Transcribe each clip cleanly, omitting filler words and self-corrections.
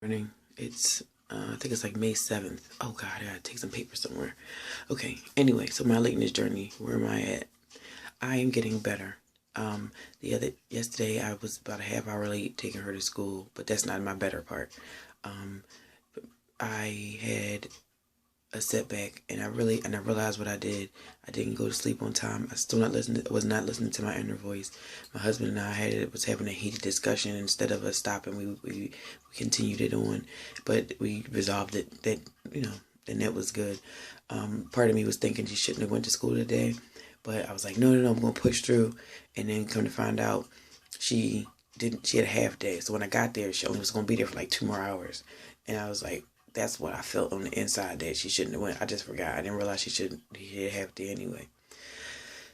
Morning. It's I think it's like May 7th. Oh God, I gotta take some paper somewhere. Okay. Anyway, so my lateness journey. Where am I at? I am getting better. Yesterday I was about a half hour late taking her to school, but that's not my better part. Um, I had a setback, and I realized what I did. I didn't go to sleep on time. I was not listening to my inner voice. My husband and I was having a heated discussion. Instead of us stopping, we continued it on, but we resolved it that, and that was good. Part of me was thinking she shouldn't have went to school today, but I was like, no, I'm gonna push through. And then come to find out, she didn't. She had a half day, so when I got there, she only was gonna be there for like 2 more hours, and I was like, that's what I felt on the inside, that she shouldn't have went. I just forgot. I didn't realize she had half day anyway.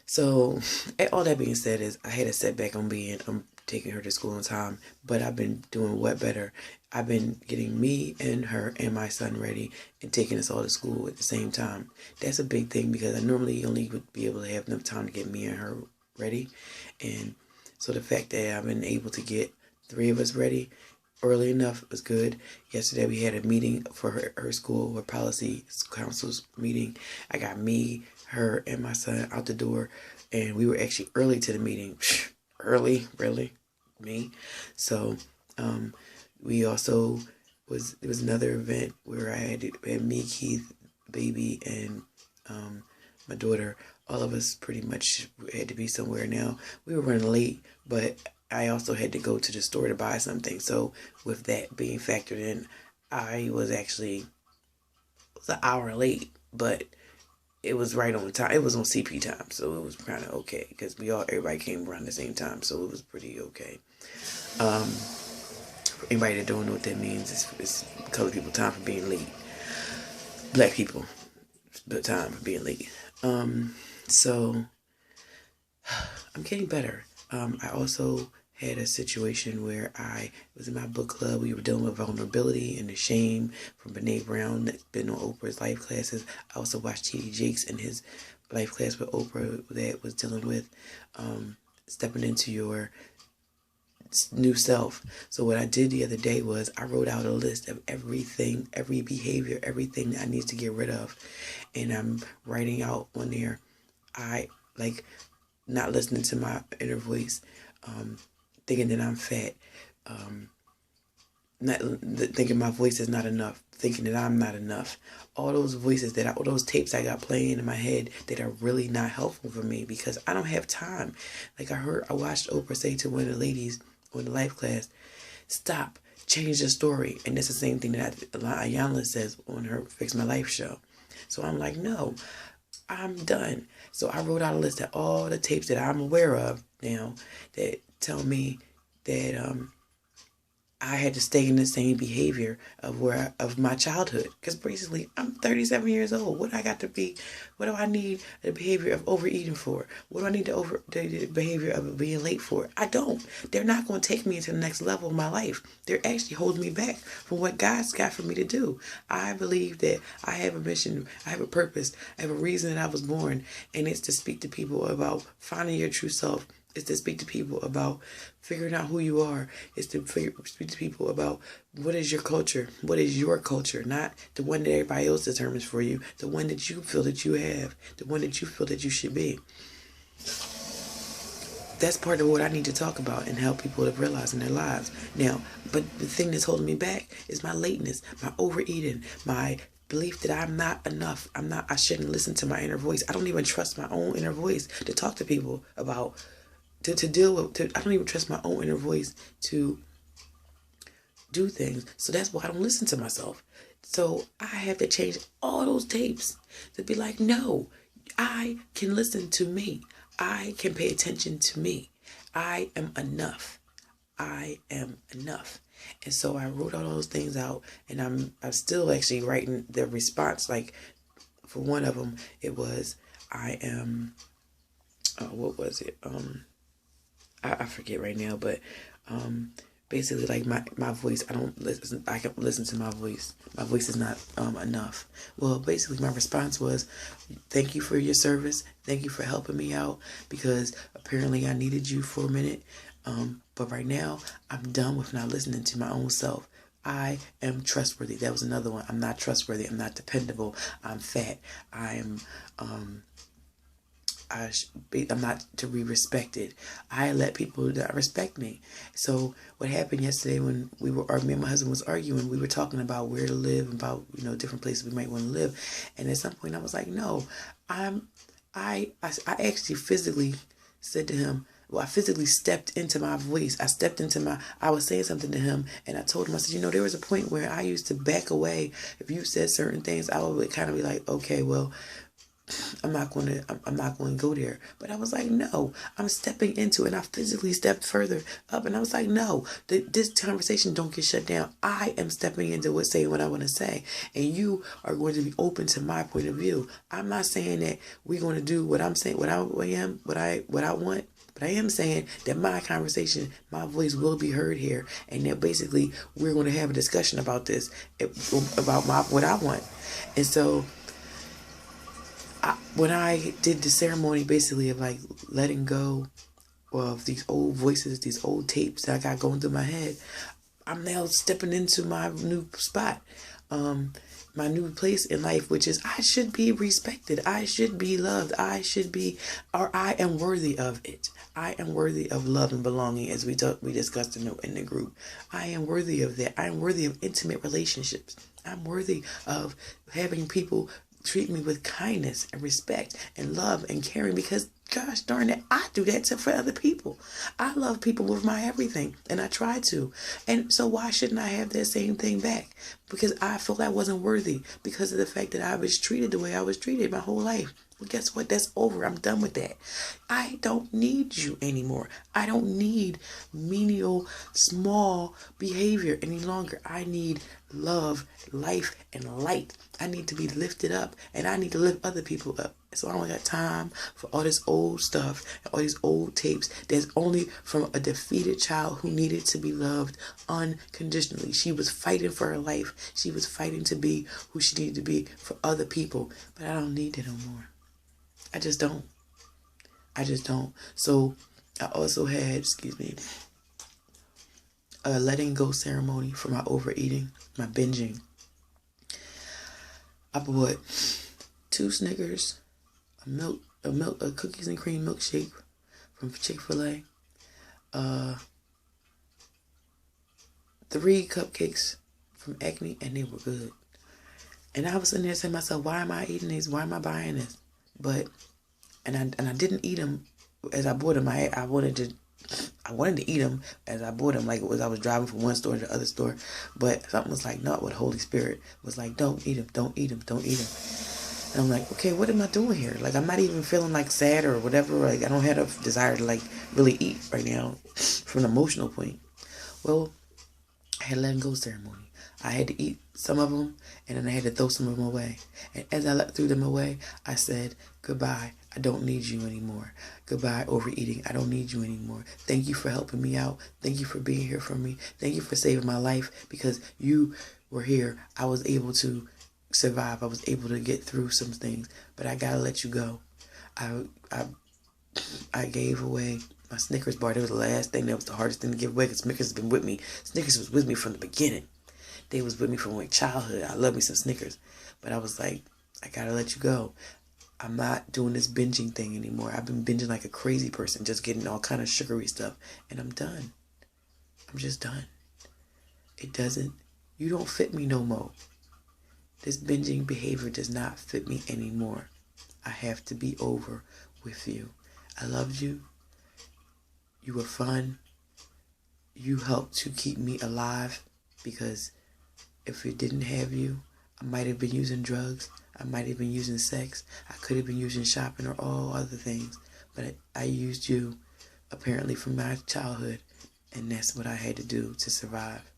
So all that being said, is I had a setback on taking her to school on time, but I've been doing what better. I've been getting me and her and my son ready and taking us all to school at the same time. That's a big thing, because I normally only would be able to have enough time to get me and her ready. And so the fact that I've been able to get three of us ready early enough was good. Yesterday we had a meeting for her school, her policy council's meeting. I got me, her, and my son out the door, and we were actually early to the meeting. Early, really? Me? So, we also there was another event where I had me, Keith, baby, and my daughter. All of us pretty much had to be somewhere. Now, we were running late, but I also had to go to the store to buy something. So with that being factored in, I was actually an hour late, but it was right on time. It was on CP time, so it was kind of okay, because everybody came around the same time, so it was pretty okay. For anybody that don't know what that means, it's colored people time for being late. Black people time for being late. So I'm getting better. I also had a situation where I was in my book club. We were dealing with vulnerability and the shame from Brene Brown that's been on Oprah's life classes. I also watched T.D. Jakes in his life class with Oprah that was dealing with stepping into your new self. So what I did the other day was I wrote out a list of everything, every behavior, everything that I need to get rid of. And I'm writing out on there, I like not listening to my inner voice, thinking that I'm fat, not thinking my voice is not enough, thinking that I'm not enough. All those voices all those tapes I got playing in my head that are really not helpful for me, because I don't have time. Like I watched Oprah say to one of the ladies on the life class, stop, change the story. And that's the same thing that Ayanna says on her Fix My Life show. So I'm like, no, I'm done. So I wrote out a list of all the tapes that I'm aware of now that tell me that I had to stay in the same behavior of my childhood. Because basically, I'm 37 years old. What do I need the behavior of overeating for? What do I need the behavior of being late for? I don't. They're not going to take me to the next level of my life. They're actually holding me back from what God's got for me to do. I believe that I have a mission, I have a purpose, I have a reason that I was born, and it's to speak to people about finding your true self. It's to speak to people about figuring out who you are. It's to speak to people about what is your culture. What is your culture? Not the one that everybody else determines for you. The one that you feel that you have. The one that you feel that you should be. That's part of what I need to talk about and help people to realize in their lives. Now, but the thing that's holding me back is my lateness, my overeating, my belief that I'm not enough. I shouldn't listen to my inner voice. I don't even trust my own inner voice to talk to people about to deal with. I don't even trust my own inner voice to do things. So that's why I don't listen to myself. So I have to change all those tapes to be like, no, I can listen to me. I can pay attention to me. I am enough. I am enough. And so I wrote all those things out, and I'm still actually writing the response. Like for one of them, it was I am. What was it? I forget right now, but basically like my voice, I can listen to my voice. My voice is not enough. Well, basically my response was, thank you for your service. Thank you for helping me out, because apparently I needed you for a minute. But right now I'm done with not listening to my own self. I am trustworthy. That was another one. I'm not trustworthy. I'm not dependable. I'm fat. I am, I'm not to be respected. I let people that respect me. So what happened yesterday when me and my husband was arguing, we were talking about where to live, about, different places we might want to live. And at some point I was like, no, I actually physically said to him, well, I physically stepped into my voice. I was saying something to him, and I told him, I said, there was a point where I used to back away. If you said certain things, I would kind of be like, okay, well, I'm not going to go there. But I was like, no, I'm stepping into it. And I physically stepped further up, and I was like, no, this conversation don't get shut down. I am stepping into it, saying what I want to say, and you are going to be open to my point of view. I'm not saying that we're going to do what I'm saying, what I want. But I am saying that my conversation, my voice will be heard here, and that basically we're going to have a discussion about this, about what I want. And so when I did the ceremony, basically of like letting go of these old voices, these old tapes that I got going through my head, I'm now stepping into my new spot, my new place in life, which is I should be respected. I should be loved. I am worthy of it. I am worthy of love and belonging, as we discussed in the group. I am worthy of that. I am worthy of intimate relationships. I'm worthy of having people treat me with kindness and respect and love and caring, because gosh darn it, I do that for other people. I love people with my everything, and I try to. And so why shouldn't I have that same thing back? Because I felt I wasn't worthy because of the fact that I was treated the way I was treated my whole life. Well, guess what? That's over. I'm done with that. I don't need you anymore. I don't need menial, small behavior any longer. I need love, life, and light. I need to be lifted up, and I need to lift other people up. So I don't got time for all this old stuff and all these old tapes that's only from a defeated child who needed to be loved unconditionally. She was fighting for her life. She was fighting to be who she needed to be for other people. But I don't need that no more. I just don't. So I also had, a letting go ceremony for my overeating, my binging. I bought 2 Snickers, a cookies and cream milkshake from Chick-fil-A, 3 cupcakes from Acme, and they were good. And I was sitting there saying to myself, why am I eating these? Why am I buying this? And I didn't eat them as I bought them. I wanted to eat them as I bought them, like it was I was driving from one store to the other store. But something was like, no, what Holy Spirit was like, don't eat them, don't eat them, don't eat them. And I'm like, okay, what am I doing here? Like, I'm not even feeling like sad or whatever. Like, I don't have a desire to like really eat right now from an emotional point. Well, I had a letting go ceremony. I had to eat some of them, and then I had to throw some of them away. And as I threw them away, I said, goodbye. I don't need you anymore. Goodbye, overeating. I don't need you anymore. Thank you for helping me out. Thank you for being here for me. Thank you for saving my life, because you were here. I was able to survive. I was able to get through some things, but I gotta let you go. I gave away my Snickers bar. That was the last thing. That was the hardest thing to give away, because Snickers has been with me. Snickers was with me from the beginning. They was with me from like childhood. I love me some Snickers. But I was like, I gotta let you go. I'm not doing this binging thing anymore. I've been binging like a crazy person, just getting all kind of sugary stuff. And I'm done. I'm just done. You don't fit me no more. This binging behavior does not fit me anymore. I have to be over with you. I loved you. You were fun. You helped to keep me alive, because if it didn't have you, I might have been using drugs. I might have been using sex. I could have been using shopping or all other things. But I used you, apparently, from my childhood. And that's what I had to do to survive.